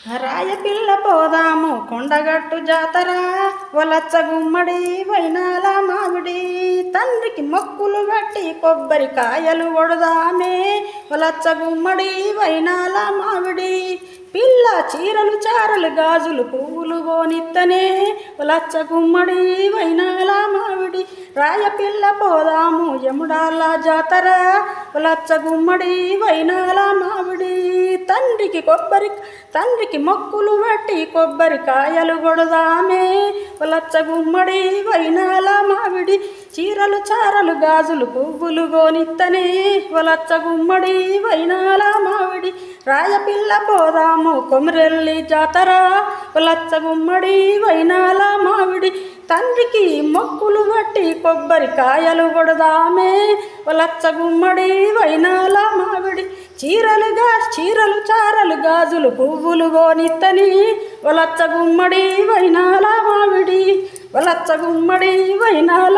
రాయపిల్ల పోదాము కొండగట్టు జాతర వలచ్చ గుమ్మడి వైనాల మామిడి తండ్రికి మొక్కులు గట్టి కొబ్బరికాయలు కొడదామే వలచ్చ గుమ్మడి వైనాల మామిడి పిల్ల చీరలు చారలు గాజులు పువ్వులు గోనిత్తనే వలచ్చ గుమ్మడి వైనాల మామిడి రాయపిల్ల పోదాము యముడాల జాతర వలచ్చ గుమ్మడి వైనాల మామిడి తండ్రికి మొక్కులు బట్టి కొబ్బరికాయలు కొడదామే వలచ్చ గుమ్మడి వైనాల మామిడి చీరలు చారలు గాజులు పువ్వులు గోనిత్తనే వలచ్చ గుమ్మడి వైనాల మామిడి రాయపిల్ల పోదాము కొమరెల్లి జాతర వలచ్చ గుమ్మడి వైనాల మామిడి తండ్రికి మొక్కులు బట్టి కొబ్బరికాయలు కొడదామే వలచ్చ గుమ్మడి వైనాల మామిడి చీరలు చారలు గాజులు పువ్వులు గోనిత్తని వలచ్చ గుమ్మడి వైనాల మామిడి వలచ్చ గుమ్మడి వైనాల